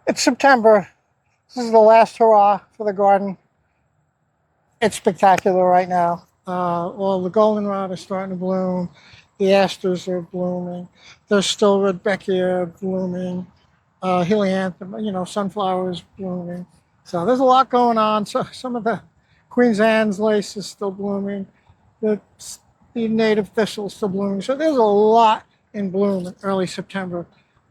It's September. This is the last hurrah for the garden. It's spectacular right now. Well, the goldenrod is starting to bloom. The asters are blooming. There's still rudbeckia blooming. Helianthemum, sunflowers blooming. So there's a lot going on. So some of the Queen's Anne's lace is still blooming. The, the native thistle is still blooming. So there's a lot in bloom in early September.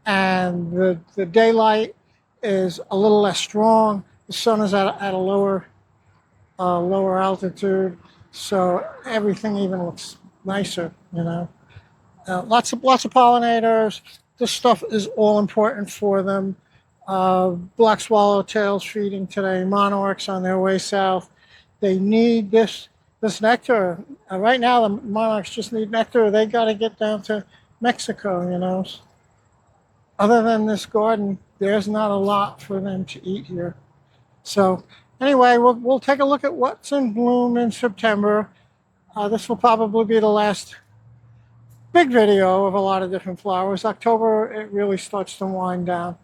And the daylight is a little less strong. The sun is at a lower altitude, so everything even looks nicer. Lots of pollinators. This stuff is all important for them. Black swallowtails feeding today. Monarchs on their way south. They need this nectar. Right now, the monarchs just need nectar. They got to get down to Mexico. Other than this garden, there's not a lot for them to eat here. So anyway, we'll take a look at what's in bloom in September. This will probably be the last big video of a lot of different flowers. October, it really starts to wind down.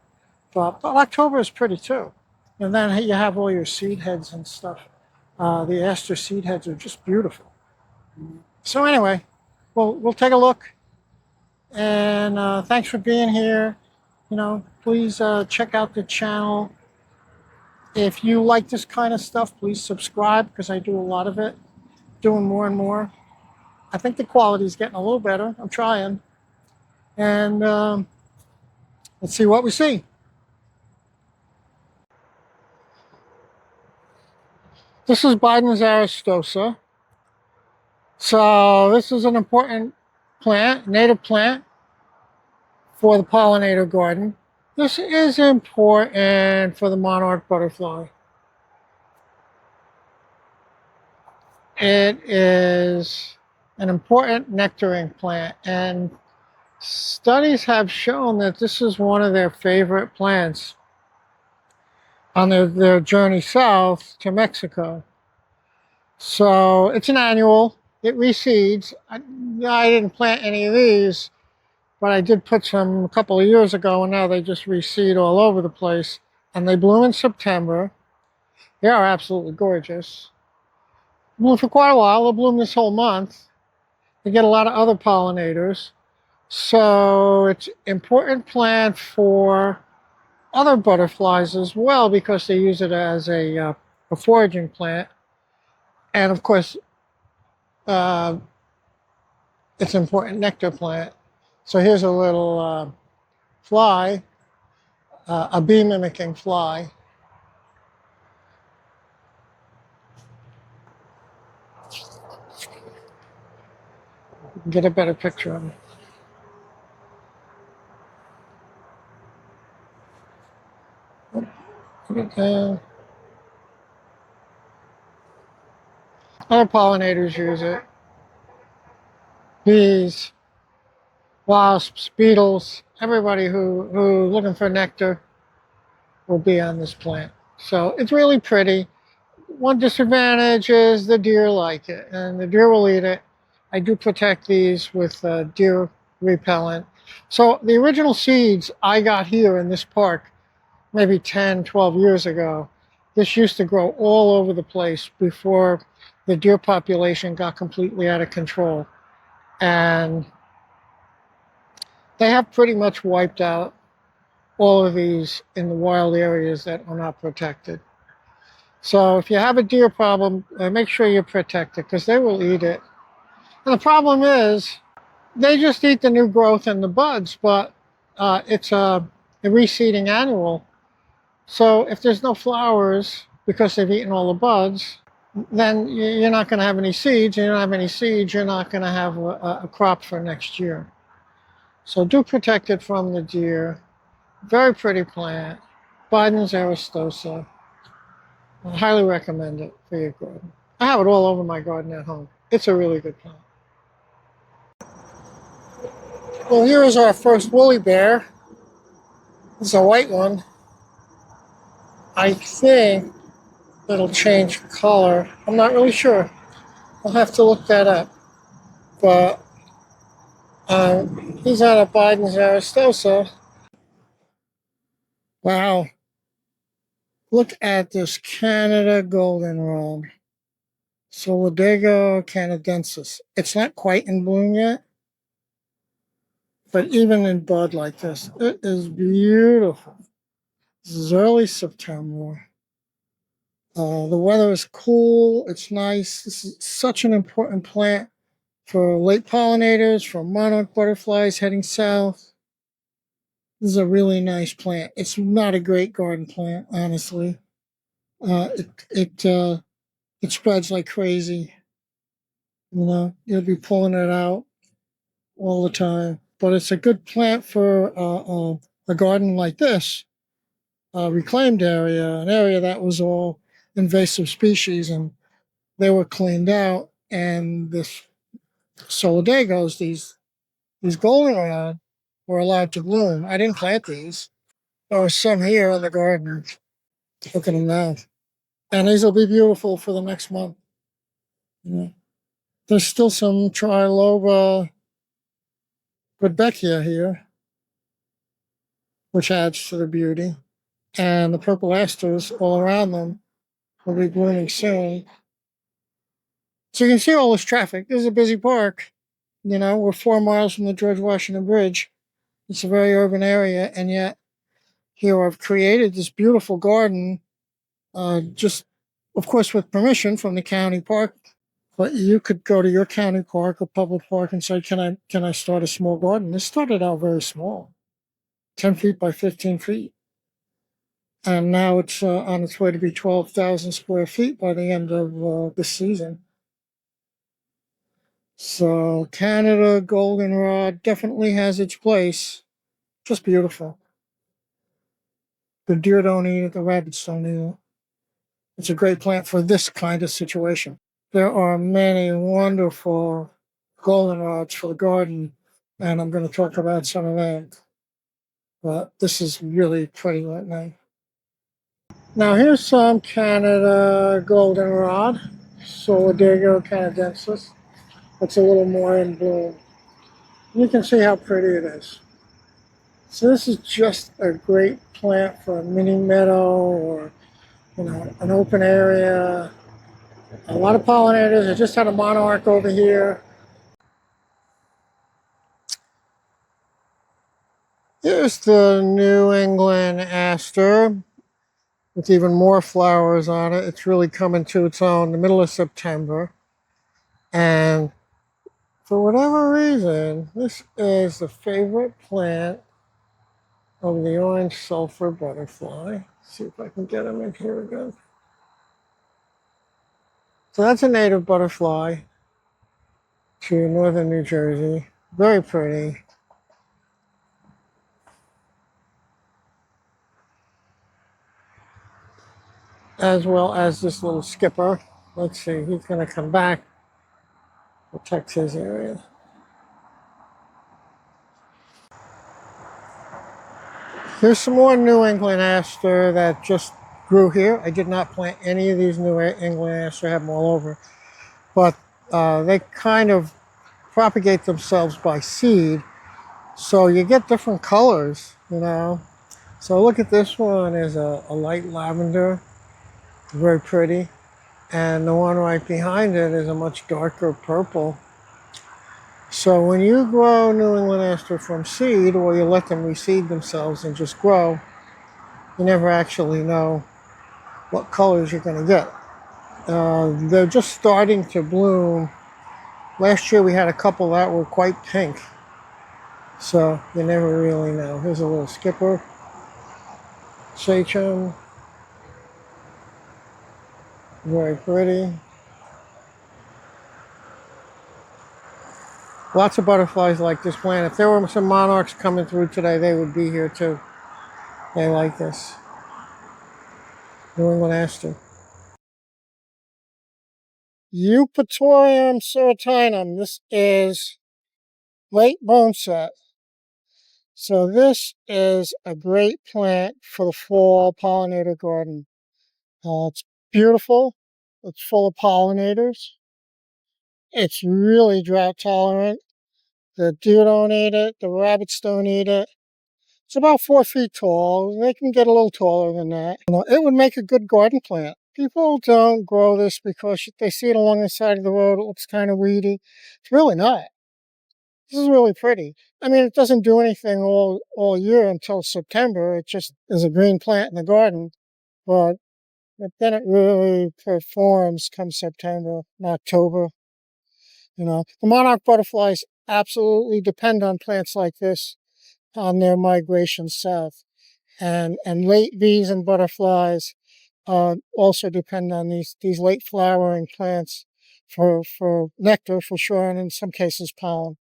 But October is pretty too. And then you have all your seed heads and stuff. The aster seed heads are just beautiful. So anyway, we'll take a look. And thanks for being here. Please check out the channel. If you like this kind of stuff, please subscribe because I do a lot of it, doing more and more. I think the quality is getting a little better. I'm trying. And let's see what we see. This is Biden's aristosa. So this is an important plant, native plant for the pollinator garden. This is important for the monarch butterfly. It is an important nectaring plant, and studies have shown that this is one of their favorite plants on their journey south to Mexico. So it's an annual. It reseeds. I didn't plant any of these, but I did put some a couple of years ago, and now they just reseed all over the place. And they bloom in September. They are absolutely gorgeous. Bloom for quite a while. They'll bloom this whole month. They get a lot of other pollinators. So it's an important plant for other butterflies as well because they use it as a foraging plant. And of course, it's an important nectar plant. So here's a little fly, a bee mimicking fly. Get a better picture of it. Other pollinators use it. Bees, wasps, beetles, everybody who's looking for nectar will be on this plant. So it's really pretty. One disadvantage is the deer like it, and the deer will eat it. I do protect these with deer repellent. So the original seeds I got here in this park maybe 10, 12 years ago, this used to grow all over the place before the deer population got completely out of control. And they have pretty much wiped out all of these in the wild areas that are not protected. So if you have a deer problem, make sure you protect it because they will eat it. And the problem is they just eat the new growth and the buds, but it's a reseeding annual. So if there's no flowers because they've eaten all the buds, then you're not going to have any seeds. You don't have any seeds, you're not going to have a crop for next year. So do protect it from the deer. Very pretty plant. Biden's aristosa. I highly recommend it for your garden. I have it all over my garden at home. It's a really good plant. Well, here is our first woolly bear. This is a white one. I think it'll change color. I'm not really sure. I'll have to look that up. But he's out of Biden's aristosa. Wow, Look at this Canada goldenrod, Solidago canadensis. It's not quite in bloom yet, but even in bud like this, it is beautiful. This is early September. The weather is cool. It's nice. This is such an important plant for late pollinators, for monarch butterflies heading south. This is a really nice plant. It's not a great garden plant, honestly. It spreads like crazy. You know, you'll be pulling it out all the time. But it's a good plant for a garden like this, a reclaimed area, an area that was all invasive species, and they were cleaned out. And this solidagos, these goldenrod, were allowed to bloom. I didn't plant these. There were some here in the garden. Look at them now. And these will be beautiful for the next month. Yeah. There's still some Triloba Rudbeckia here, which adds to the beauty. And the purple asters all around them will be blooming soon. So you can see all this traffic. This is a busy park. You know, we're 4 miles from the George Washington Bridge. It's a very urban area, and yet here I've created this beautiful garden, just, of course, with permission from the county park. But you could go to your county park or public park and say, can I start a small garden? This started out very small, 10 feet by 15 feet. And now it's on its way to be 12,000 square feet by the end of this season. So Canada goldenrod definitely has its place. Just beautiful. The deer don't eat it, the rabbits don't eat it. It's a great plant for this kind of situation. There are many wonderful goldenrods for the garden, and I'm going to talk about some of them. But this is really pretty right now. Now here's some Canada goldenrod, Solidago canadensis. It's a little more in bloom. You can see how pretty it is. So this is just a great plant for a mini meadow or, you know, an open area. A lot of pollinators. I just had a monarch over here. Here's the New England aster with even more flowers on it. It's really coming to its own in the middle of September. And for whatever reason, this is the favorite plant of the orange sulfur butterfly. Let's see if I can get him in here again. So that's a native butterfly to northern New Jersey. Very pretty. As well as this little skipper. Let's see, he's going to come back, protect his area. Here's some more New England aster that just grew here. I did not plant any of these New England aster, I have them all over. But they kind of propagate themselves by seed. So you get different colors, you know. So look at this one is a light lavender, very pretty. And the one right behind it is a much darker purple. So when you grow New England aster from seed, or you let them reseed themselves and just grow, you never actually know what colors you're going to get. They're just starting to bloom. Last year we had a couple that were quite pink. So you never really know. Here's a little skipper. Sachem. Very pretty. Lots of butterflies like this plant. If there were some monarchs coming through today, they would be here too. They like this. New England aster. Eupatorium serotinum. This is late boneset. So this is a great plant for the fall pollinator garden. It's beautiful. It's full of pollinators. It's really drought tolerant. The deer don't eat it. The rabbits don't eat it. It's about 4 feet tall. They can get a little taller than that. It would make a good garden plant. People don't grow this because they see it along the side of the road. It looks kind of weedy. It's really not. This is really pretty. I mean, it doesn't do anything all year until September. It just is a green plant in the garden. But then it really performs come September and October. The monarch butterflies absolutely depend on plants like this on their migration south. And late bees and butterflies also depend on these late flowering plants for nectar for sure, and in some cases pollen.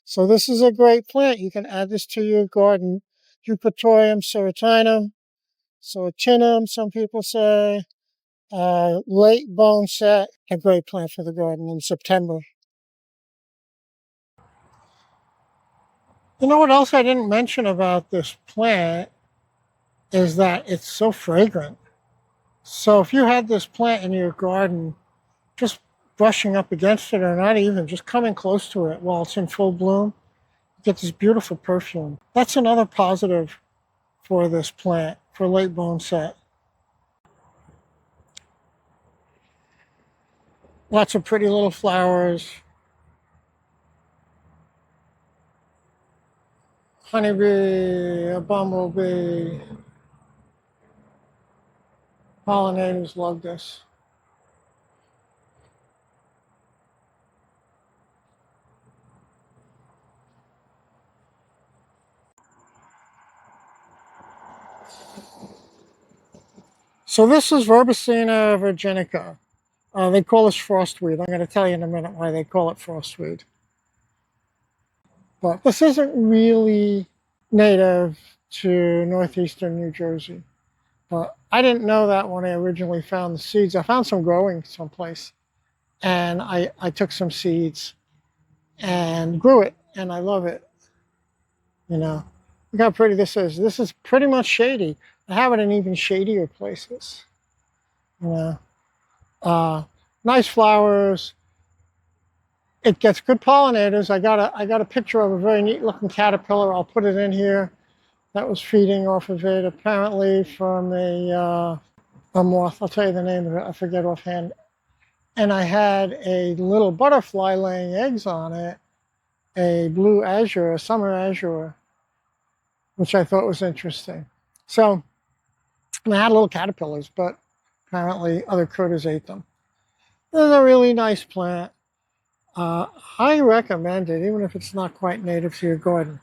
So this is a great plant. You can add this to your garden. Eupatorium seritinum, seritinum, some people say. Late boneset, a great plant for the garden in September. You know what else I didn't mention about this plant is that it's so fragrant. So if you had this plant in your garden, just brushing up against it or not even, just coming close to it while it's in full bloom, you get this beautiful perfume. That's another positive for this plant, for late boneset. Lots of pretty little flowers. Honeybee, a bumblebee. Pollinators love this. So this is Verbicina virginica. They call this frostweed. I'm going to tell you in a minute why they call it frostweed. But this isn't really native to northeastern New Jersey. But I didn't know that when I originally found the seeds. I found some growing someplace. And I took some seeds and grew it. And I love it. Look how pretty this is. This is pretty much shady. I have it in even shadier places. Nice flowers. It gets good pollinators. I got a picture of a very neat looking caterpillar. I'll put it in here. That was feeding off of it, apparently from a moth. I'll tell you the name of it. I forget offhand. And I had a little butterfly laying eggs on it, a blue azure, a summer azure, which I thought was interesting. So I had little caterpillars, but apparently other critters ate them. This is a really nice plant. I recommend it, even if it's not quite native to your garden.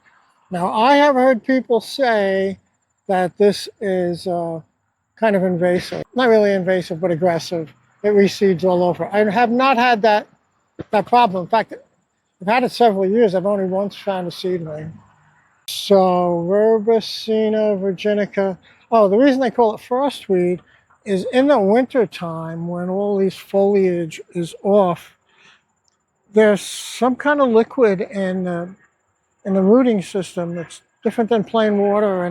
Now, I have heard people say that this is kind of invasive. Not really invasive, but aggressive. It reseeds all over. I have not had that problem. In fact, I've had it several years. I've only once found a seedling. So, Verbicina virginica. Oh, the reason they call it frostweed is in the winter time when all these foliage is off, there's some kind of liquid in the rooting system that's different than plain water,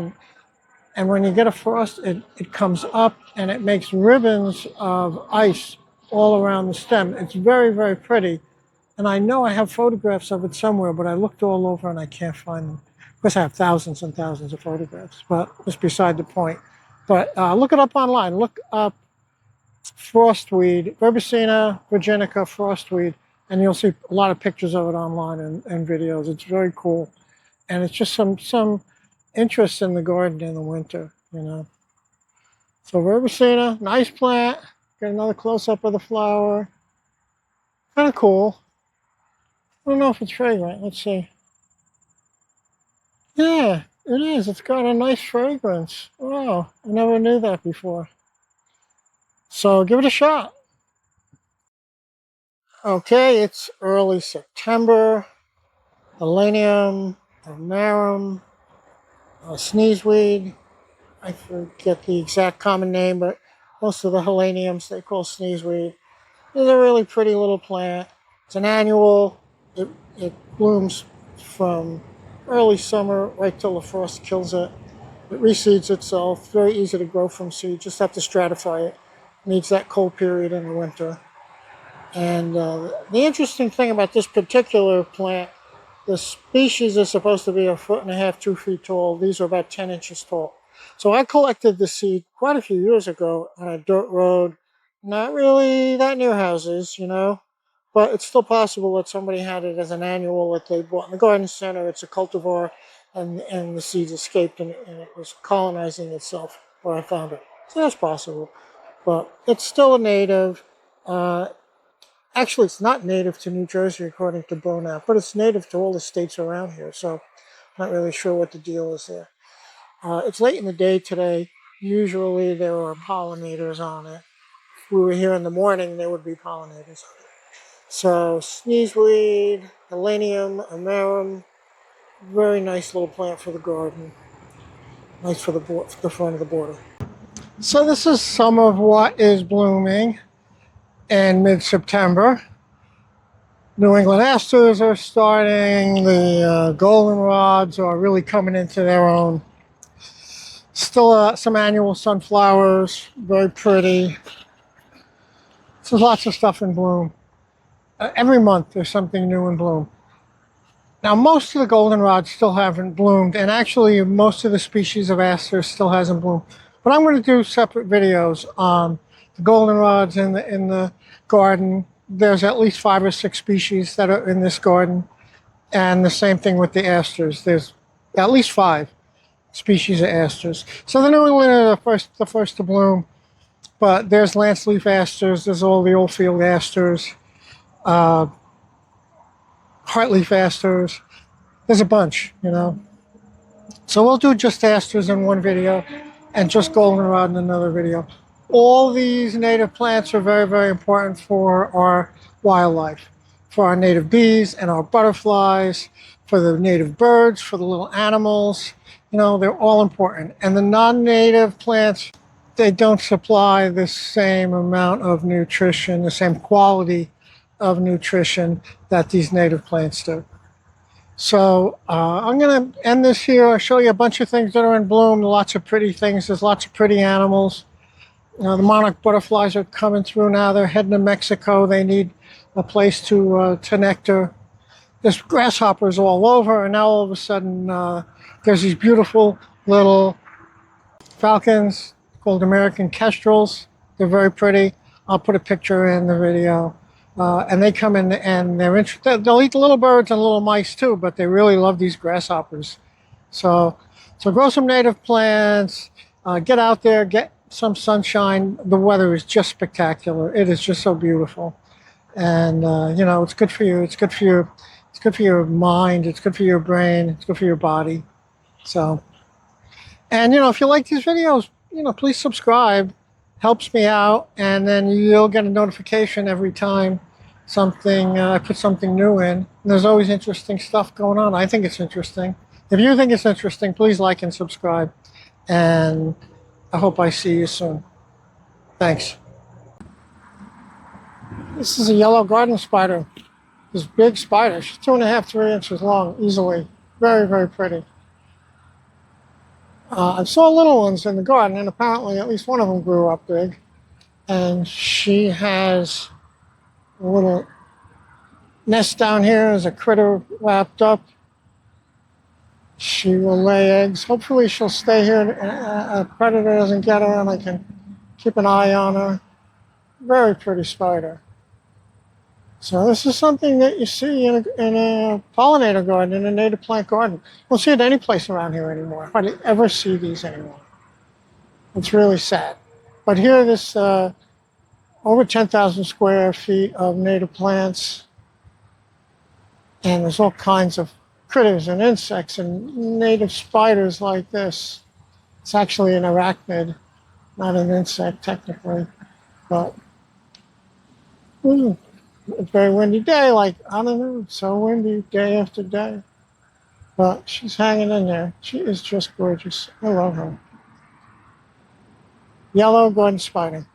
and when you get a frost, it comes up and it makes ribbons of ice all around the stem. It's very, very pretty. And I know I have photographs of it somewhere, but I looked all over and I can't find them. Of course, I have thousands and thousands of photographs, but that's beside the point. But look it up online. Look up frostweed, Verbicina virginica frostweed, and you'll see a lot of pictures of it online and videos. It's very cool. And it's just some interest in the garden in the winter, So Verbicina, nice plant. Get another close-up of the flower. Kind of cool. I don't know if it's fragrant. Let's see. Yeah, it is. It's got a nice fragrance. Wow, I never knew that before. So give it a shot. Okay, it's early September. Helenium, Almarum, sneezeweed. I forget the exact common name, but most of the heleniums they call sneezeweed. It's a really pretty little plant. It's an annual. It blooms from early summer right till the frost kills it. It reseeds itself. Very easy to grow from seed. Just have to stratify it. It needs that cold period in the winter. And the interesting thing about this particular plant The species is supposed to be 1.5 feet, 2 feet tall. These are about 10 inches tall. So I collected the seed quite a few years ago on a dirt road, not really that near houses, you know, but it's still possible that somebody had it as an annual that they bought in the garden center. It's a cultivar, and the seeds escaped and it was colonizing itself where I found it. So that's possible, but it's still a native. Actually, it's not native to New Jersey, according to Bonap, but it's native to all the states around here, so I'm not really sure what the deal is there. It's late in the day today. Usually there are pollinators on it. If we were here in the morning, there would be pollinators on it. So, sneezeweed, Helenium, Amarum, very nice little plant for the garden. Nice for the front of the border. So this is some of what is blooming in mid-September. New England asters are starting. The goldenrods are really coming into their own. Still some annual sunflowers, very pretty. So lots of stuff in bloom. Every month there's something new in bloom. Now most of the goldenrods still haven't bloomed, and actually most of the species of asters still hasn't bloomed. But I'm going to do separate videos on the goldenrods in the garden. There's at least 5 or 6 species that are in this garden, and the same thing with the asters. There's at least 5 species of asters. So the New England are the first to bloom, but there's lance leaf asters, there's all the old field asters, heartleaf asters. There's a bunch, you know. So we'll do just asters in one video and just goldenrod in another video. All these native plants are very, very important for our wildlife, for our native bees and our butterflies, for the native birds, for the little animals. You know, they're all important. And the non-native plants, they don't supply the same amount of nutrition, the same quality of nutrition that these native plants do. So I'm going to end this here. I'll show you a bunch of things that are in bloom, lots of pretty things. There's lots of pretty animals. The monarch butterflies are coming through now. They're heading to Mexico. They need a place to nectar. There's grasshoppers all over, and now all of a sudden there's these beautiful little falcons called American kestrels. They're very pretty. I'll put a picture in the video. And they come in and they'll eat the little birds and little mice too, but they really love these grasshoppers. So grow some native plants, get out there, get some sunshine. The weather is just spectacular. It is just so beautiful. And, you know, it's good for you. It's good for your, it's good for your mind. It's good for your brain. It's good for your body. So, and, you know, if you like these videos, you know, please subscribe. Helps me out, and then you'll get a notification every time something I put something new in. And there's always interesting stuff going on. I think it's interesting. If you think it's interesting, please like and subscribe. And I hope I see you soon. Thanks. This is a yellow garden spider. This big spider. She's 2.5, 3 inches long, easily. Very, very pretty. I saw little ones in the garden, and apparently at least one of them grew up big. And she has a little nest down here as a critter wrapped up. She will lay eggs. Hopefully she'll stay here and a predator doesn't get her, and I can keep an eye on her. Very pretty spider. So this is something that you see in a pollinator garden, in a native plant garden. You don't see it any place around here anymore. I don't ever see these anymore. It's really sad. But here, this over 10,000 square feet of native plants, and there's all kinds of critters and insects and native spiders like this. It's actually an arachnid, not an insect technically, but. It's a very windy day, like, I don't know, it's so windy day after day. But she's hanging in there. She is just gorgeous. I love her. Yellow garden spider.